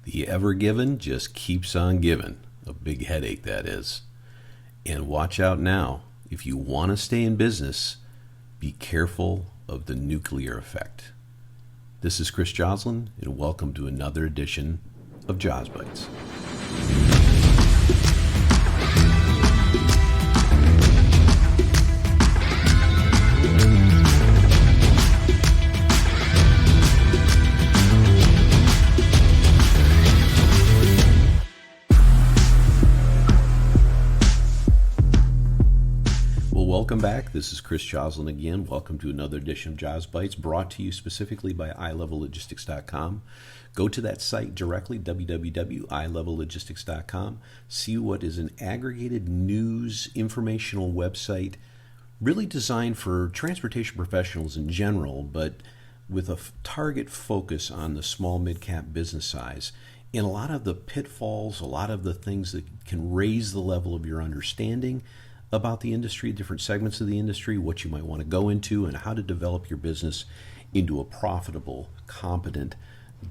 The Ever Given just keeps on giving. A big headache, that is. And watch out now. If you want to stay in business, be careful of the nuclear effect. This is Chris Joslin, and welcome to another edition of JOZ Bytes. Welcome back. This is Chris Joslin again. Welcome to another edition of JOZ Bytes, brought to you specifically by iLevelLogistics.com. Go to that site directly, www.iLevelLogistics.com. See what is an aggregated news informational website, really designed for transportation professionals in general, but with a target focus on the small mid-cap business size. And a lot of the pitfalls, a lot of the things that can raise the level of your understanding about the industry, different segments of the industry, what you might want to go into, and how to develop your business into a profitable, competent,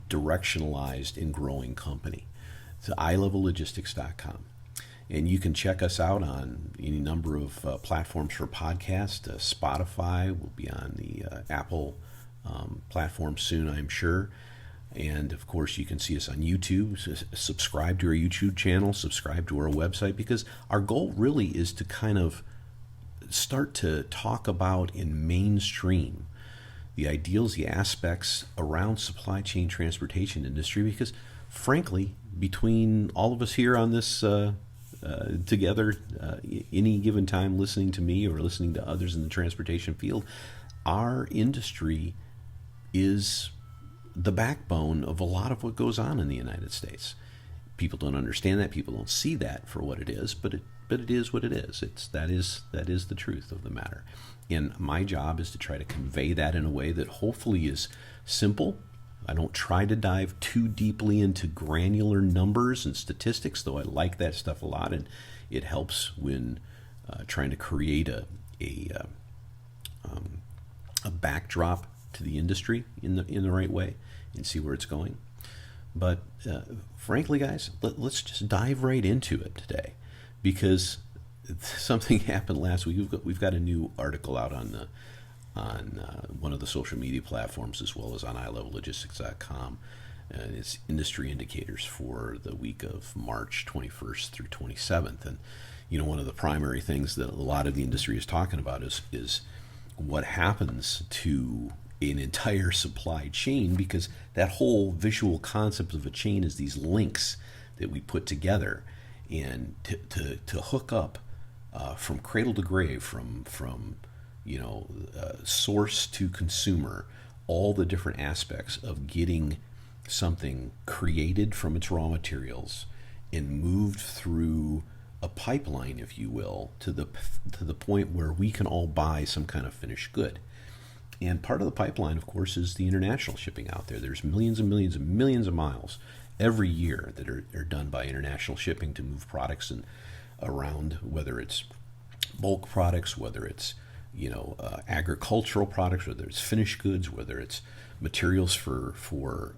directionalized, and growing company. It's iLevelLogistics.com. And you can check us out on any number of platforms for podcasts. Spotify will be on the Apple platform soon, I'm sure. And of course, you can see us on YouTube. Subscribe to our YouTube channel, subscribe to our website, because our goal really is to kind of start to talk about in mainstream the ideals, the aspects around supply chain transportation industry, because frankly, between all of us here on this together, any given time listening to me or listening to others in the transportation field, our industry is the backbone of a lot of what goes on in the United States. People don't understand that. People don't see that for what it is, but it is what it is. That is the truth of the matter. And my job is to try to convey that in a way that hopefully is simple. I don't try to dive too deeply into granular numbers and statistics, though I like that stuff a lot, and it helps when trying to create a backdrop to the industry in the right way and see where it's going. But frankly, guys, let's just dive right into it today, because something happened last week. We've got a new article out on one of the social media platforms, as well as on iLevelLogistics.com, and it's industry indicators for the week of March 21st through 27th. And one of the primary things that a lot of the industry is talking about is what happens to an entire supply chain, because that whole visual concept of a chain is these links that we put together, and to hook up from cradle to grave, from source to consumer, all the different aspects of getting something created from its raw materials and moved through a pipeline, if you will, to the point where we can all buy some kind of finished good. And part of the pipeline, of course, is the international shipping out there. There's millions and millions and millions of miles every year that are done by international shipping to move products and around, whether it's bulk products, whether it's agricultural products, whether it's finished goods, whether it's materials for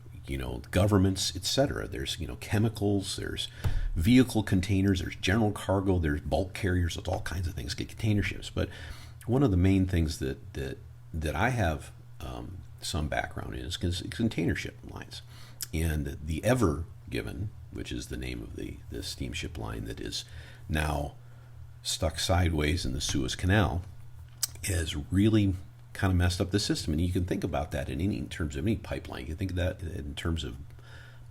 governments, etc. There's chemicals, there's vehicle containers, there's general cargo, there's bulk carriers, there's all kinds of things, get container ships. But one of the main things that I have some background in is container ship lines. And the Ever Given, which is the name of the steamship line that is now stuck sideways in the Suez Canal, has really kind of messed up the system. And you can think about that in terms of any pipeline. You can think of that in terms of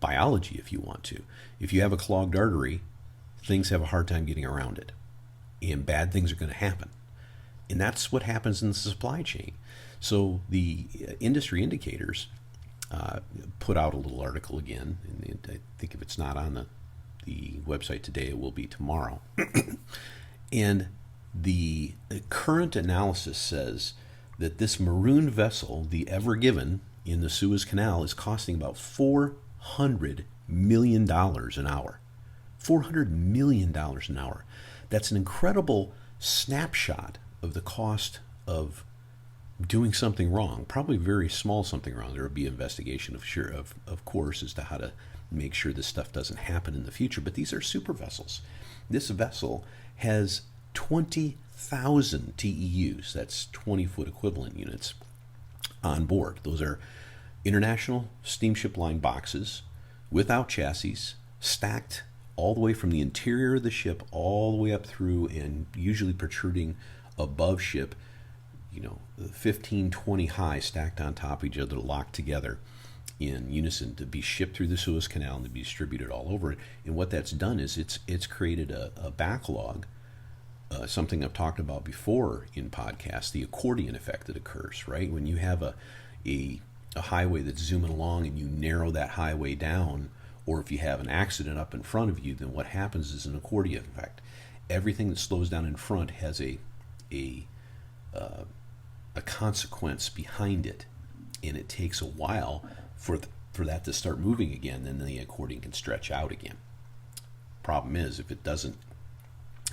biology if you want to. If you have a clogged artery, things have a hard time getting around it, and bad things are going to happen. And that's what happens in the supply chain. So the industry indicators put out a little article again, and I think if it's not on the website today, it will be tomorrow. And the current analysis says that this maroon vessel, the Ever Given, in the Suez Canal is costing about $400 million an hour. $400 million an hour. That's an incredible snapshot of the cost of doing something wrong, probably very small something wrong. There will be investigation of course, as to how to make sure this stuff doesn't happen in the future. But these are super vessels. This vessel has 20,000 TEUs, that's 20-foot equivalent units, on board. Those are international steamship line boxes without chassis, stacked all the way from the interior of the ship all the way up through and usually protruding above ship, 15, 20 high, stacked on top of each other, locked together in unison to be shipped through the Suez Canal and to be distributed all over it. And what that's done is it's created a backlog, something I've talked about before in podcasts, the accordion effect that occurs, right? When you have a highway that's zooming along and you narrow that highway down, or if you have an accident up in front of you, then what happens is an accordion effect. Everything that slows down in front has a consequence behind it, and it takes a while for that to start moving again. Then the accordion can stretch out again. Problem is, if it doesn't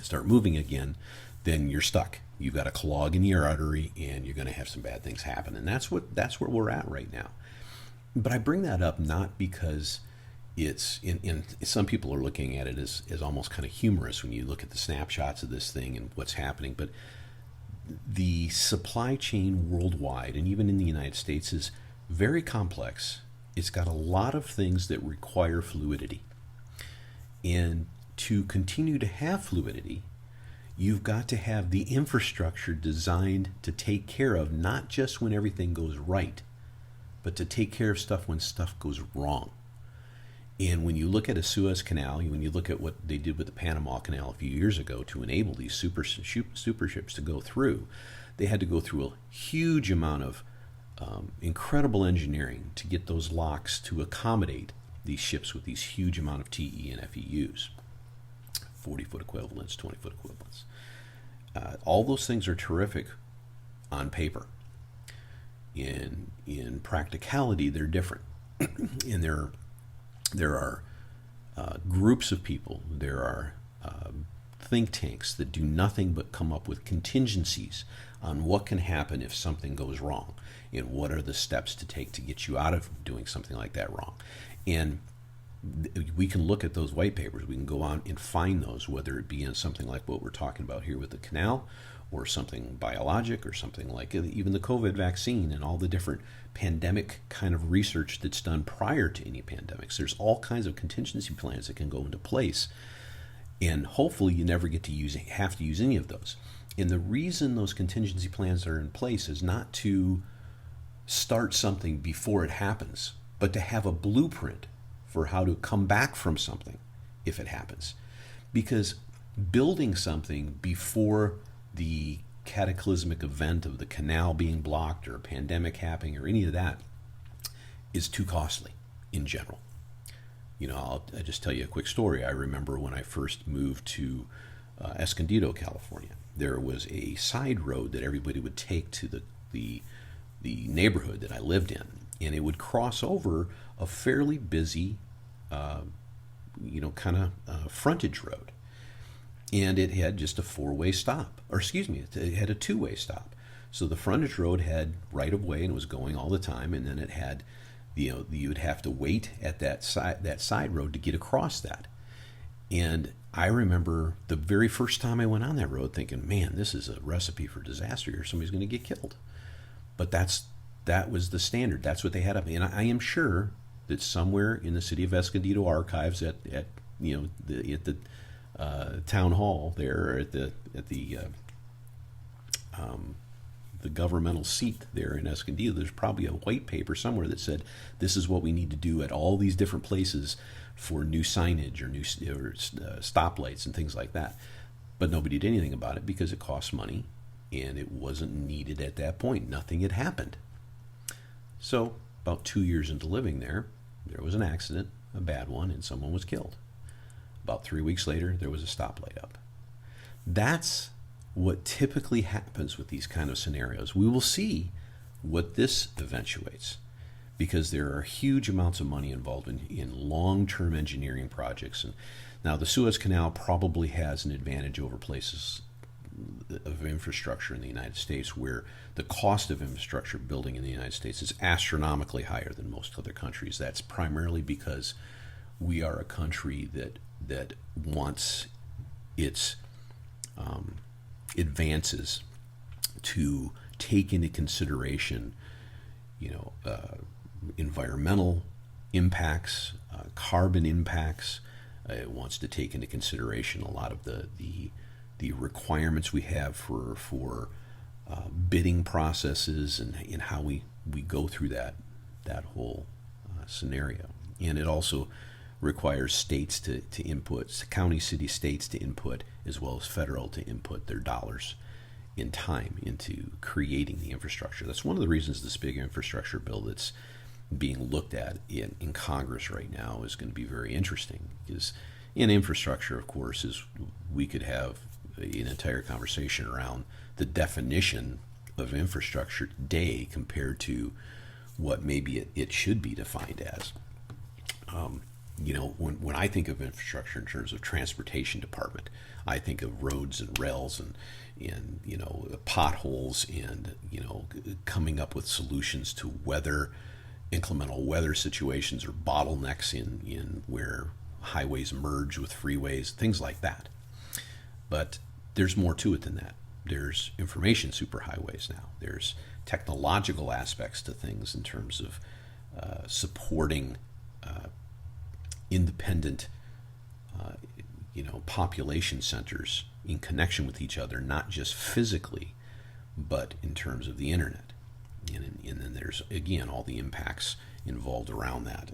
start moving again, then you're stuck. You've got a clog in your artery, and you're going to have some bad things happen. And that's where we're at right now. But I bring that up not because it's in some people are looking at it as almost kind of humorous when you look at the snapshots of this thing and what's happening. But the supply chain worldwide, and even in the United States, is very complex. It's got a lot of things that require fluidity. And to continue to have fluidity, you've got to have the infrastructure designed to take care of not just when everything goes right, but to take care of stuff when stuff goes wrong. And when you look at a Suez Canal, when you look at what they did with the Panama Canal a few years ago to enable these super ships to go through, they had to go through a huge amount of incredible engineering to get those locks to accommodate these ships with these huge amount of TE and FEUs, 40-foot equivalents, 20-foot equivalents. All those things are terrific on paper. In practicality, they're different. And there are groups of people, there are think tanks that do nothing but come up with contingencies on what can happen if something goes wrong, and what are the steps to take to get you out of doing something like that wrong. And we can look at those white papers, we can go on and find those, whether it be in something like what we're talking about here with the canal, or something biologic, or something like even the COVID vaccine and all the different pandemic kind of research that's done prior to any pandemics. There's all kinds of contingency plans that can go into place, and hopefully you never have to use any of those. And the reason those contingency plans are in place is not to start something before it happens, but to have a blueprint for how to come back from something if it happens. Because building something before the cataclysmic event of the canal being blocked or a pandemic happening or any of that is too costly in general. I'll just tell you a quick story. I remember when I first moved to Escondido, California, there was a side road that everybody would take to the neighborhood that I lived in, and it would cross over a fairly busy, frontage road. And it had just a four-way stop, it had a two-way stop. So the frontage road had right-of-way and it was going all the time, and then it had, you would have to wait at that side road to get across that. And I remember the very first time I went on that road thinking, man, this is a recipe for disaster here. Somebody's going to get killed. But that was the standard. That's what they had up. And I am sure that somewhere in the city of Escondido archives at the town hall there, at the governmental seat there in Escondido, there's probably a white paper somewhere that said this is what we need to do at all these different places for new signage or new stoplights and things like that. But nobody did anything about it because it cost money and it wasn't needed at that point. Nothing had happened. So about 2 years into living there, there was an accident, a bad one, and someone was killed. About 3 weeks later, there was a stoplight up. That's what typically happens with these kind of scenarios. We will see what this eventuates, because there are huge amounts of money involved in long-term engineering projects. And now the Suez Canal probably has an advantage over places of infrastructure in the United States, where the cost of infrastructure building in the United States is astronomically higher than most other countries. That's primarily because we are a country that wants its advances to take into consideration, environmental impacts, carbon impacts. It wants to take into consideration a lot of the requirements we have for bidding processes and how we go through that whole scenario. And it also requires states to input, county, city, states to input, as well as federal to input their dollars in time into creating the infrastructure. That's one of the reasons this big infrastructure bill that's being looked at in Congress right now is going to be very interesting, because in infrastructure, of course, we could have an entire conversation around the definition of infrastructure today compared to what maybe it should be defined as. When I think of infrastructure in terms of transportation department, I think of roads and rails and potholes and coming up with solutions to incremental weather situations or bottlenecks in where highways merge with freeways, things like that. But there's more to it than that. There's information superhighways now. There's technological aspects to things in terms of supporting independent, population centers in connection with each other, not just physically, but in terms of the internet. And then there's, again, all the impacts involved around that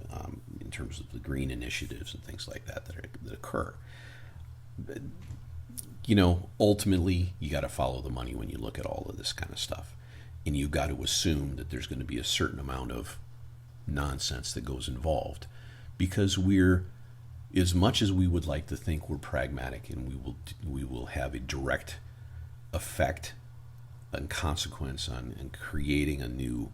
in terms of the green initiatives and things like that occur. But, ultimately, you got to follow the money when you look at all of this kind of stuff. And you've got to assume that there's going to be a certain amount of nonsense that goes involved, because as much as we would like to think we're pragmatic and we will have a direct effect and consequence on creating a new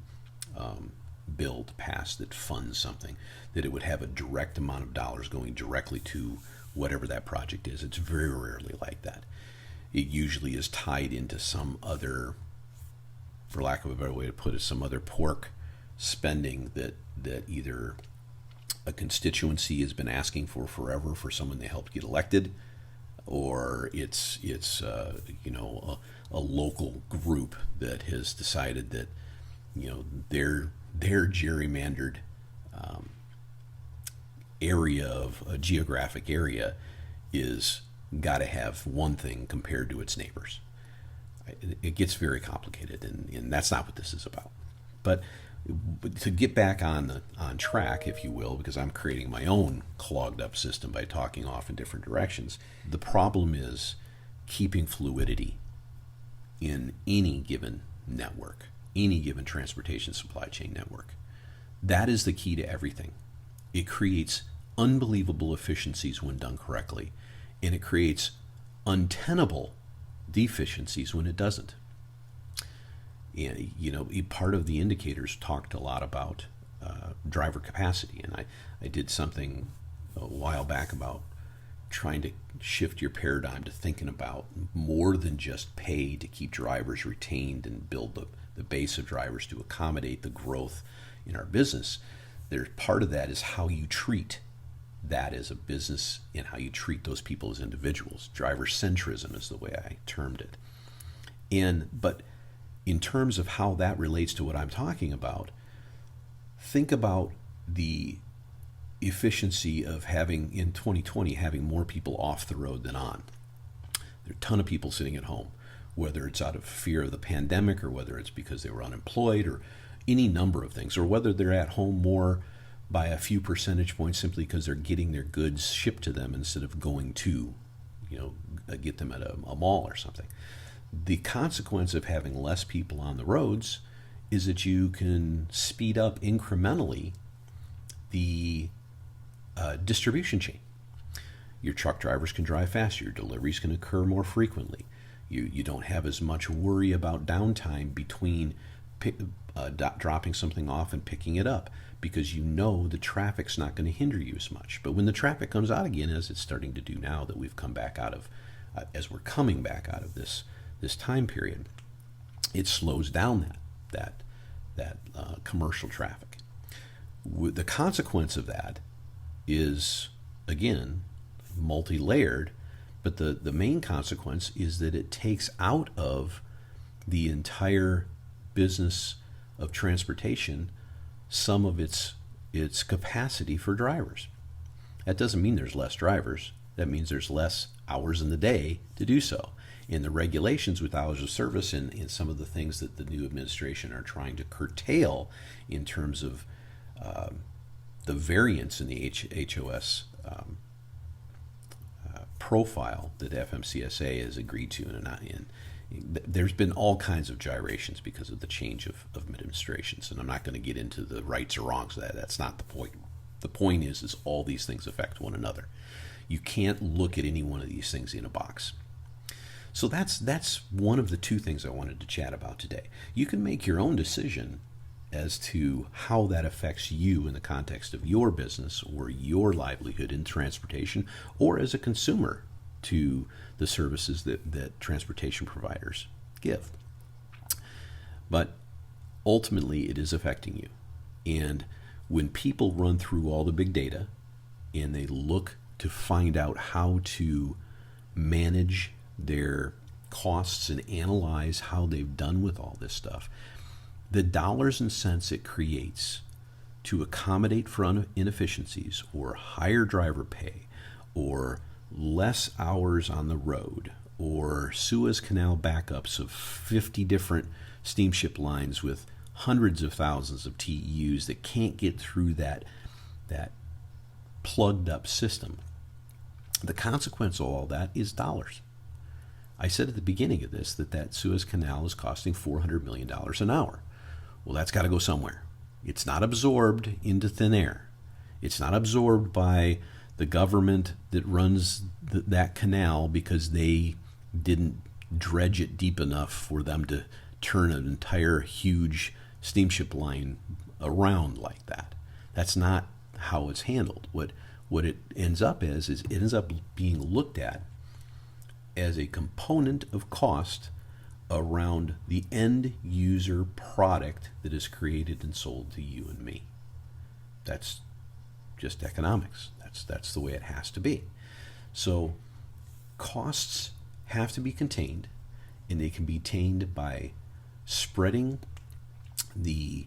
bill to pass that funds something, that it would have a direct amount of dollars going directly to whatever that project is. It's very rarely like that. It usually is tied into some other, for lack of a better way to put it, some other pork spending that either a constituency has been asking for forever for someone they helped get elected, or it's a local group that has decided that their gerrymandered area of a geographic area is got to have one thing compared to its neighbors. It gets very complicated, and that's not what this is about. But to get back on track, if you will, because I'm creating my own clogged up system by talking off in different directions, the problem is keeping fluidity in any given network, any given transportation supply chain network. That is the key to everything. It creates unbelievable efficiencies when done correctly, and it creates untenable deficiencies when it doesn't. And, part of the indicators talked a lot about driver capacity, and I did something a while back about trying to shift your paradigm to thinking about more than just pay to keep drivers retained and build the base of drivers to accommodate the growth in our business. There's part of that is how you treat that as a business and how you treat those people as individuals. Driver centrism is the way I termed it. But in terms of how that relates to what I'm talking about, think about the efficiency of having, in 2020, having more people off the road than on. There are a ton of people sitting at home, whether it's out of fear of the pandemic or whether it's because they were unemployed or any number of things, or whether they're at home more by a few percentage points simply because they're getting their goods shipped to them instead of going to, get them at a mall or something. The consequence of having less people on the roads is that you can speed up incrementally the distribution chain. Your truck drivers can drive faster. Your deliveries can occur more frequently. You don't have as much worry about downtime between dropping something off and picking it up, because the traffic's not going to hinder you as much. But when the traffic comes out again, as it's starting to do now that we've come back out of, as we're coming back out of this time period, it slows down that commercial traffic. The consequence of that is, again, multi-layered, but the main consequence is that it takes out of the entire business of transportation some of its capacity for drivers. That doesn't mean there's less drivers. That means there's less hours in the day to do so. And the regulations with hours of service and some of the things that the new administration are trying to curtail in terms of the variance in the HOS profile that FMCSA has agreed to, and there's been all kinds of gyrations because of the change of administrations, and I'm not going to get into the rights or wrongs of that. That's not the point. The point is all these things affect one another. You can't look at any one of these things in a box. So that's one of the two things I wanted to chat about today. You can make your own decision as to how that affects you in the context of your business or your livelihood in transportation, or as a consumer to the services that transportation providers give. But ultimately, it is affecting you. And when people run through all the big data and they look to find out how to manage their costs and analyze how they've done with all this stuff, the dollars and cents it creates to accommodate for inefficiencies or higher driver pay or less hours on the road or Suez Canal backups of 50 different steamship lines with hundreds of thousands of TEUs that can't get through that plugged up system. The consequence of all that is dollars. I said at the beginning of this that Suez Canal is costing $400 million an hour. Well, that's got to go somewhere. It's not absorbed into thin air. It's not absorbed by the government that runs that canal because they didn't dredge it deep enough for them to turn an entire huge steamship line around like that. That's not how it's handled. What it ends up is it ends up being looked at as a component of cost around the end user product that is created and sold to you and me. That's just economics. That's the way it has to be. So costs have to be contained, and they can be contained by spreading the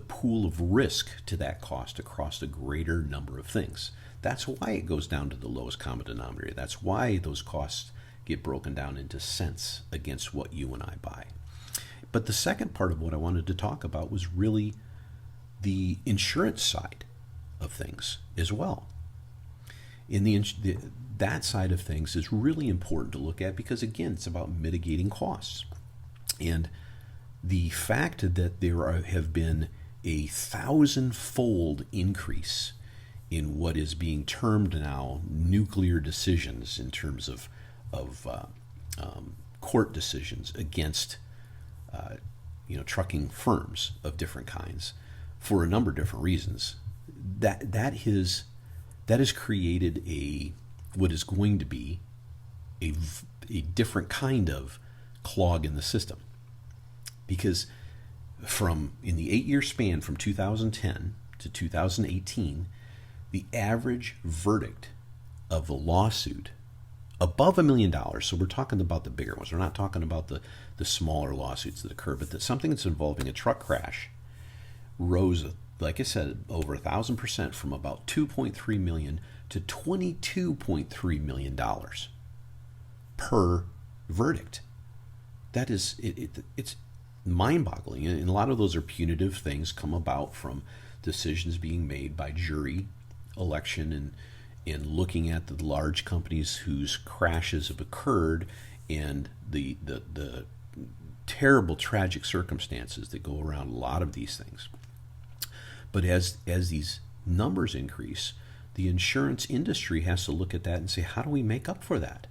pool of risk to that cost across a greater number of things. That's why it goes down to the lowest common denominator. That's why those costs get broken down into cents against what you and I buy. But the second part of what I wanted to talk about was really the insurance side of things as well. That side of things is really important to look at because, again, it's about mitigating costs. And the fact that there have been a 1,000-fold increase in what is being termed now nuclear decisions in terms of court decisions against trucking firms of different kinds for a number of different reasons, that has created what is going to be a different kind of clog in the system. Because in the 8-year span from 2010 to 2018, the average verdict of a lawsuit above $1 million, so we're talking about the bigger ones, we're not talking about the smaller lawsuits that occur, but that something that's involving a truck crash rose, like I said, over 1,000% from about $2.3 million to $22.3 million per verdict. That is, it's mind-boggling, and a lot of those are punitive things come about from decisions being made by jury election and looking at the large companies whose crashes have occurred and the terrible tragic circumstances that go around a lot of these things. But as these numbers increase, the insurance industry has to look at that and say, how do we make up for that?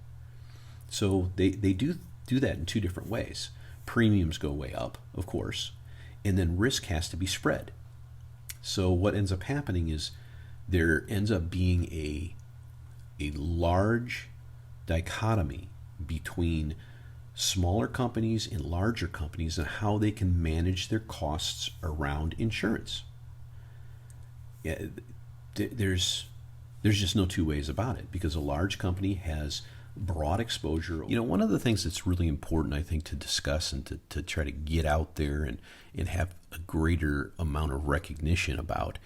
So they do that in two different ways. Premiums go way up, of course, and then risk has to be spread. So what ends up happening is there ends up being a large dichotomy between smaller companies and larger companies and how they can manage their costs around insurance. there's just no two ways about it, because a large company has broad exposure. One of the things that's really important, I think, to discuss and to try to get out there and have a greater amount of recognition about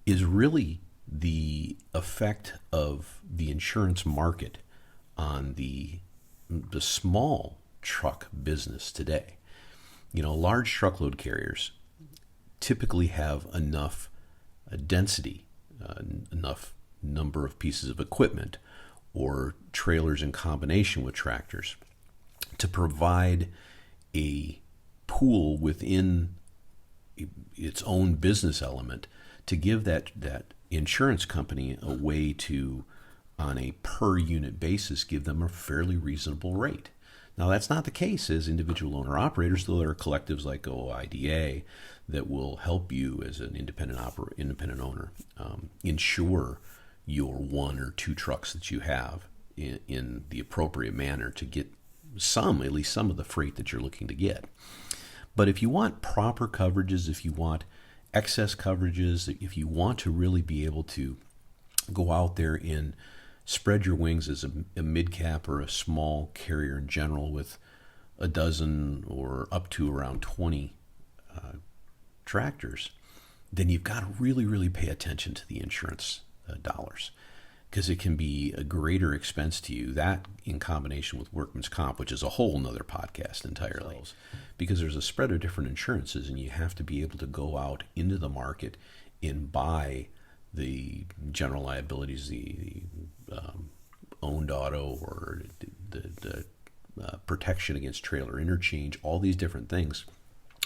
is really the effect of the insurance market on the small truck business today. Large truckload carriers typically have enough density, enough number of pieces of equipment or trailers in combination with tractors to provide a pool within its own business element to give that insurance company a way to, on a per unit basis, give them a fairly reasonable rate. Now, that's not the case as individual owner operators, though there are collectives like OIDA that will help you as an independent owner insure your one or two trucks that you have in the appropriate manner to get at least some of the freight that you're looking to get. But if you want proper coverages, if you want excess coverages, if you want to really be able to go out there and spread your wings as a mid-cap or a small carrier in general with a dozen or up to around 20 tractors, then you've got to really, really pay attention to the insurance dollars, because it can be a greater expense to you. That in combination with workman's comp, which is a whole nother podcast entirely, because there's a spread of different insurances, and you have to be able to go out into the market and buy the general liabilities, the owned auto, or the protection against trailer interchange. All these different things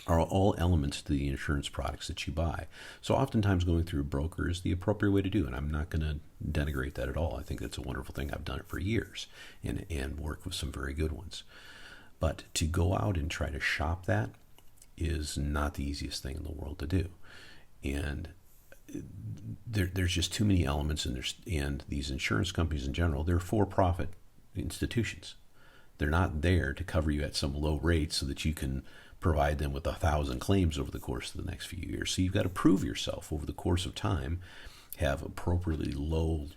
are all elements to the insurance products that you buy. So oftentimes going through a broker is the appropriate way to do it. I'm not going to denigrate that at all. I think that's a wonderful thing. I've done it for years and worked with some very good ones. But to go out and try to shop that is not the easiest thing in the world to do. And there's just too many elements, and these insurance companies in general, they're for-profit institutions. They're not there to cover you at some low rate so that you can provide them with 1,000 claims over the course of the next few years. So you've got to prove yourself over the course of time, have appropriately low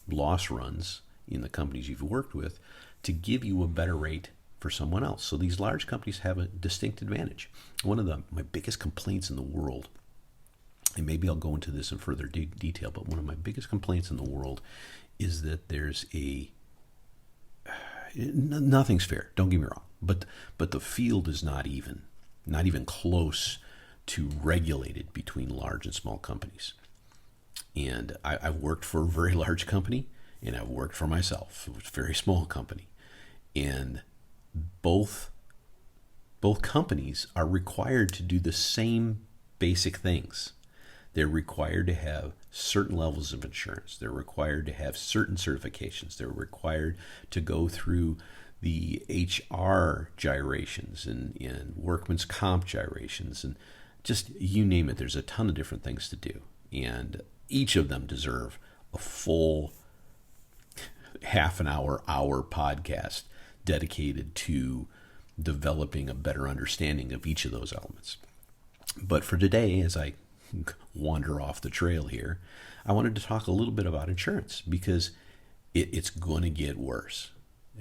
loss runs in the companies you've worked with to give you a better rate for someone else. So these large companies have a distinct advantage. One of my biggest complaints in the world, and maybe I'll go into this in further detail, but one of my biggest complaints in the world is that there's nothing's fair, don't get me wrong, but the field is not even close to regulated between large and small companies. And I've worked for a very large company, and I've worked for myself, a very small company. And both companies are required to do the same basic things. They're required to have certain levels of insurance. They're required to have certain certifications. They're required to go through the HR gyrations and workman's comp gyrations, and just you name it. There's a ton of different things to do, and each of them deserve a full half an hour podcast dedicated to developing a better understanding of each of those elements. But for today, as I wander off the trail here, I wanted to talk a little bit about insurance, because it's going to get worse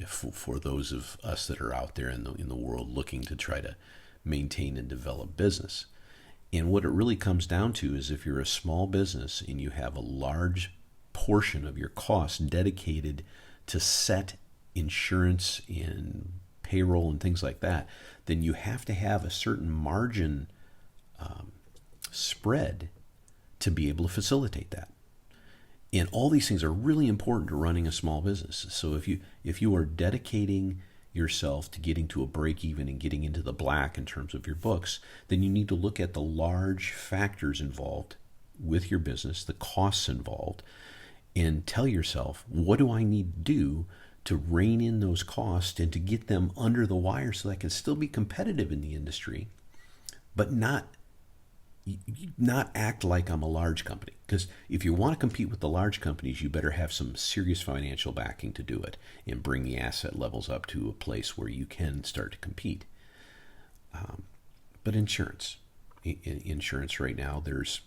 for those of us that are out there in the world looking to try to maintain and develop business. And what it really comes down to is, if you're a small business and you have a large portion of your costs dedicated to set insurance and payroll and things like that, then you have to have a certain margin spread to be able to facilitate that. And all these things are really important to running a small business. So if you are dedicating yourself to getting to a break even and getting into the black in terms of your books, then you need to look at the large factors involved with your business, the costs involved, and tell yourself, what do I need to do to rein in those costs and to get them under the wire so that I can still be competitive in the industry, but not act like I'm a large company. Because if you want to compete with the large companies, you better have some serious financial backing to do it and bring the asset levels up to a place where you can start to compete. But insurance right now, there's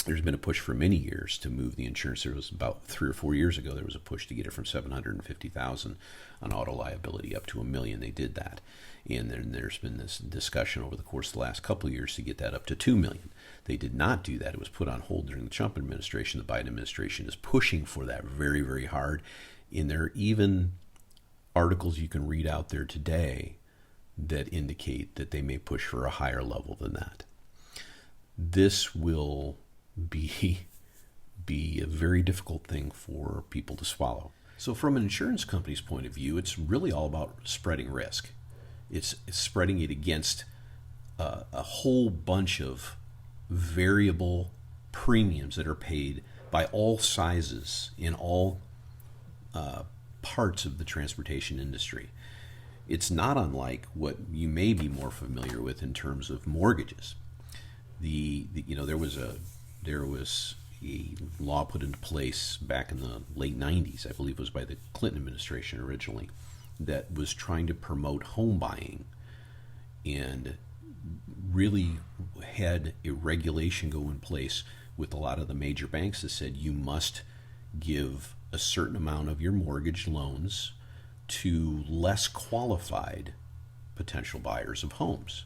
there's been a push for many years to move the insurance. There was about 3 or 4 years ago, there was a push to get it from 750,000 on auto liability up to $1 million. They did that. And then there's been this discussion over the course of the last couple of years to get that up to $2 million. They did not do that. It was put on hold during the Trump administration. The Biden administration is pushing for that very, very hard. And there are even articles you can read out there today that indicate that they may push for a higher level than that. This will be a very difficult thing for people to swallow. So from an insurance company's point of view, it's really all about spreading risk. It's spreading it against a whole bunch of variable premiums that are paid by all sizes in all parts of the transportation industry. It's not unlike what you may be more familiar with in terms of mortgages. There was a law put into place back in the late 90s, I believe it was by the Clinton administration originally, that was trying to promote home buying and really had a regulation go in place with a lot of the major banks that said you must give a certain amount of your mortgage loans to less qualified potential buyers of homes.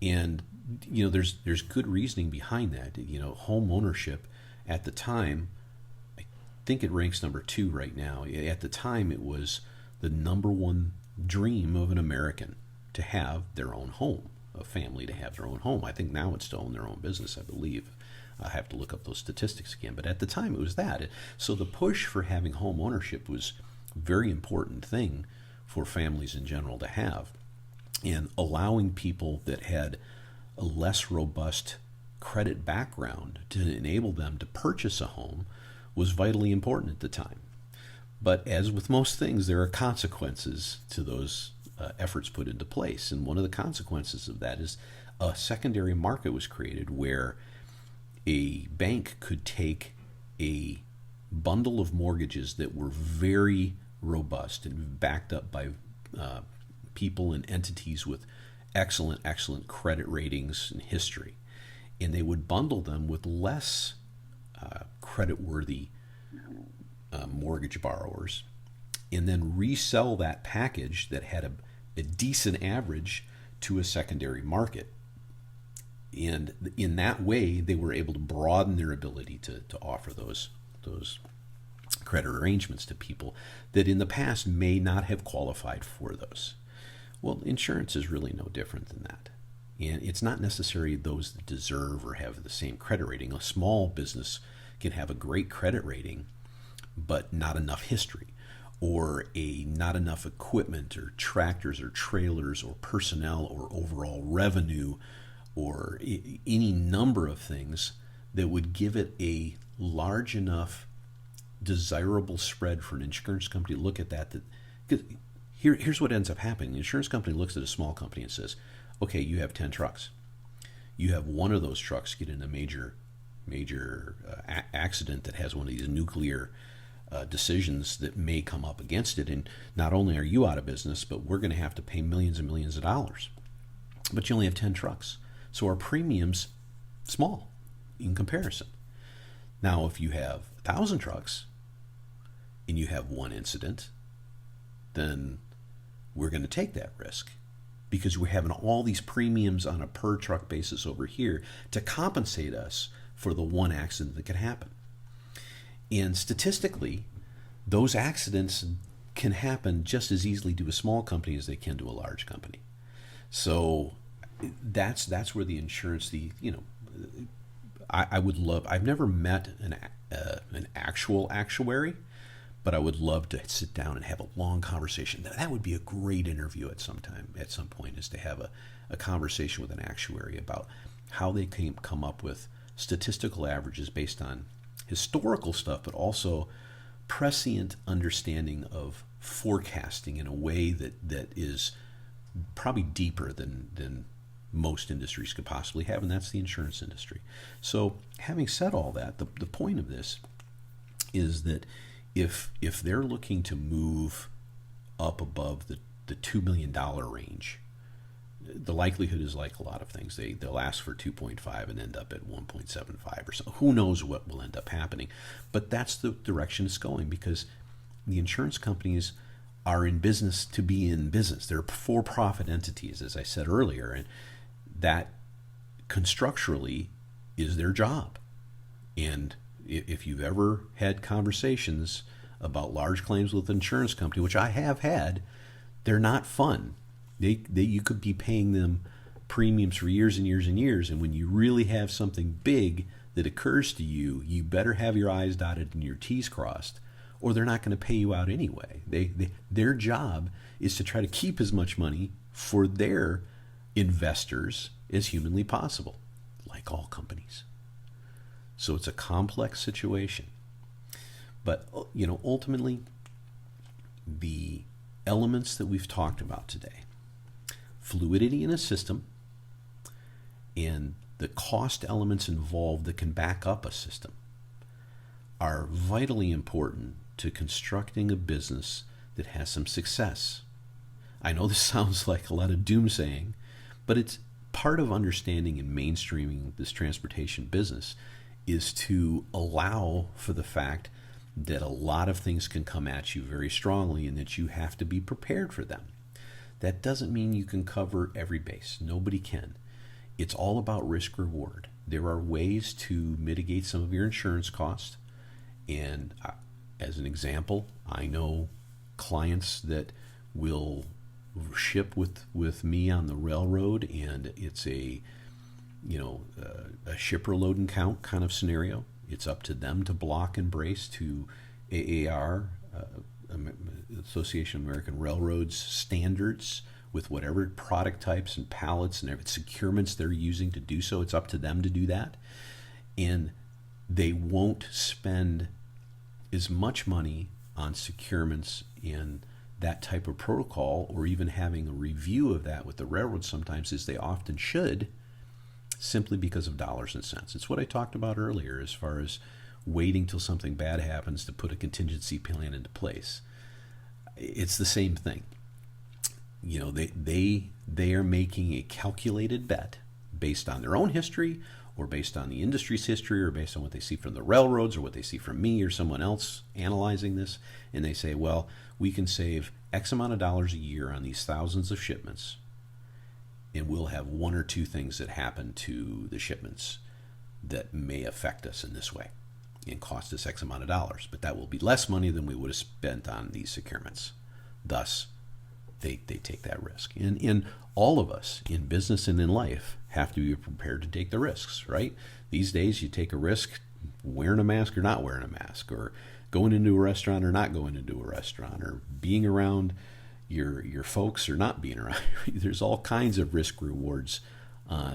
And there's good reasoning behind that. Home ownership at the time, I think it ranks number 2 right now. At the time, it was the number 1 dream of an American to have their own home, a family to have their own home. I think now it's to own their own business, I believe. I have to look up those statistics again. But at the time, it was that. So the push for having home ownership was a very important thing for families in general to have. And allowing people that had a less robust credit background to enable them to purchase a home was vitally important at the time. But as with most things, there are consequences to those efforts put into place. And one of the consequences of that is a secondary market was created where a bank could take a bundle of mortgages that were very robust and backed up by people and entities with excellent credit ratings and history. And they would bundle them with less credit-worthy mortgage borrowers and then resell that package that had a decent average to a secondary market. And in that way, they were able to broaden their ability to offer those credit arrangements to people that in the past may not have qualified for those. Well, insurance is really no different than that. And it's not necessarily those that deserve or have the same credit rating. A small business can have a great credit rating, but not enough history, or not enough equipment or tractors or trailers or personnel or overall revenue or any number of things that would give it a large enough desirable spread for an insurance company to look at that. Here's what ends up happening. The insurance company looks at a small company and says, okay, you have 10 trucks. You have one of those trucks get in a major accident that has one of these nuclear decisions that may come up against it. And not only are you out of business, but we're going to have to pay millions and millions of dollars. But you only have 10 trucks. So our premium's small in comparison. Now, if you have 1,000 trucks and you have one incident, then we're going to take that risk because we're having all these premiums on a per truck basis over here to compensate us for the one accident that could happen. And statistically, those accidents can happen just as easily to a small company as they can to a large company. So that's where the insurance, I would love, I've never met an actual actuary, but I would love to sit down and have a long conversation. That would be a great interview at some point, is to have a conversation with an actuary about how they can come up with statistical averages based on historical stuff, but also prescient understanding of forecasting in a way that is probably deeper than most industries could possibly have, and that's the insurance industry. So having said all that, the point of this is that if they're looking to move up above the $2 million range, the likelihood is like a lot of things. They'll ask for 2.5 and end up at 1.75 or so. Who knows what will end up happening? But that's the direction it's going, because the insurance companies are in business to be in business. They're for-profit entities, as I said earlier, and that constructually is their job. And if you've ever had conversations about large claims with an insurance company, which I have had, they're not fun. You could be paying them premiums for years and years and years, and when you really have something big that occurs to you, you better have your I's dotted and your T's crossed, or they're not going to pay you out anyway. Their job is to try to keep as much money for their investors as humanly possible, like all companies. So it's a complex situation. But, ultimately, the elements that we've talked about today, fluidity in a system, and the cost elements involved that can back up a system, are vitally important to constructing a business that has some success. I know this sounds like a lot of doomsaying, but it's part of understanding and mainstreaming this transportation business is to allow for the fact that a lot of things can come at you very strongly and that you have to be prepared for them. That doesn't mean you can cover every base. Nobody can. It's all about risk reward. There are ways to mitigate some of your insurance costs. And as an example, I know clients that will ship with me on the railroad, and it's a shipper load and count kind of scenario. It's up to them to block and brace to AAR, Association of American Railroads standards, with whatever product types and pallets and securements they're using to do so. It's up to them to do that. And they won't spend as much money on securements and that type of protocol, or even having a review of that with the railroad sometimes, as they often should, simply because of dollars and cents. It's what I talked about earlier as far as waiting till something bad happens to put a contingency plan into place. It's the same thing. They are making a calculated bet based on their own history, or based on the industry's history, or based on what they see from the railroads, or what they see from me or someone else analyzing this, and they say, well, we can save X amount of dollars a year on these thousands of shipments, and we'll have one or two things that happen to the shipments that may affect us in this way and cost us X amount of dollars, but that will be less money than we would have spent on these securements. Thus, they take that risk. And all of us in business and in life have to be prepared to take the risks, right? These days, you take a risk wearing a mask or not wearing a mask, or going into a restaurant or not going into a restaurant, or being around your folks or not being around. There's all kinds of risk rewards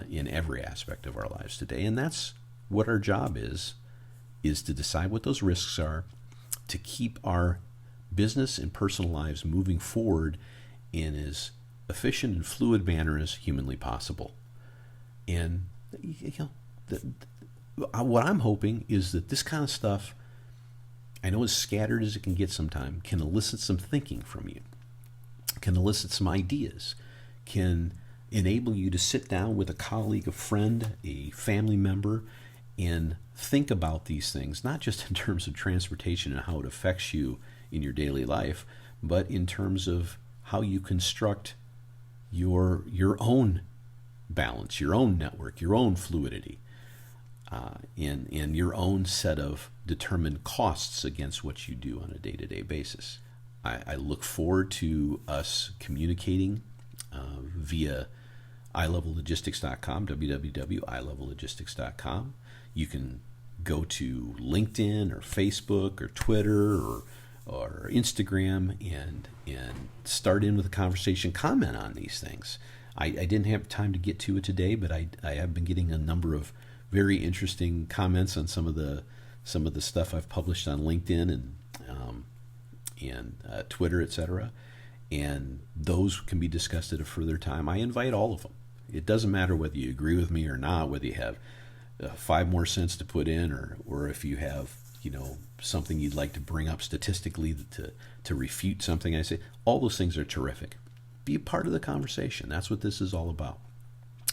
in every aspect of our lives today, and that's what our job is to decide what those risks are, to keep our business and personal lives moving forward in as efficient and fluid manner as humanly possible. And what I'm hoping is that this kind of stuff, I know as scattered as it can get sometimes, can elicit some thinking from you, can elicit some ideas, can enable you to sit down with a colleague, a friend, a family member, and think about these things, not just in terms of transportation and how it affects you in your daily life, but in terms of how you construct your own balance, your own network, your own fluidity, and your own set of determined costs against what you do on a day-to-day basis. I look forward to us communicating via iLevelLogistics.com, www.iLevelLogistics.com. You can go to LinkedIn or Facebook or Twitter or Instagram and start in with a conversation, comment on these things. I didn't have time to get to it today, but I have been getting a number of very interesting comments on some of the stuff I've published on LinkedIn and Twitter, etc. And those can be discussed at a further time. I invite all of them. It doesn't matter whether you agree with me or not, whether you have 5 more cents to put in, or if you have something you'd like to bring up statistically to refute something I say. All those things are terrific. be a part of the conversation. That's what this is all about.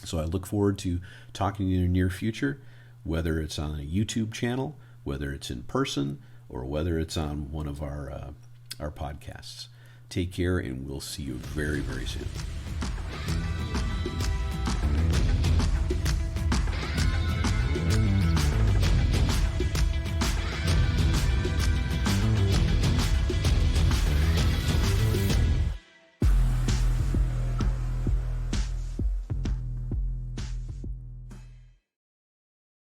So I look forward to talking to you in the near future, whether it's on a YouTube channel, whether it's in person, or whether it's on one of our podcasts. Take care, and we'll see you very, very soon.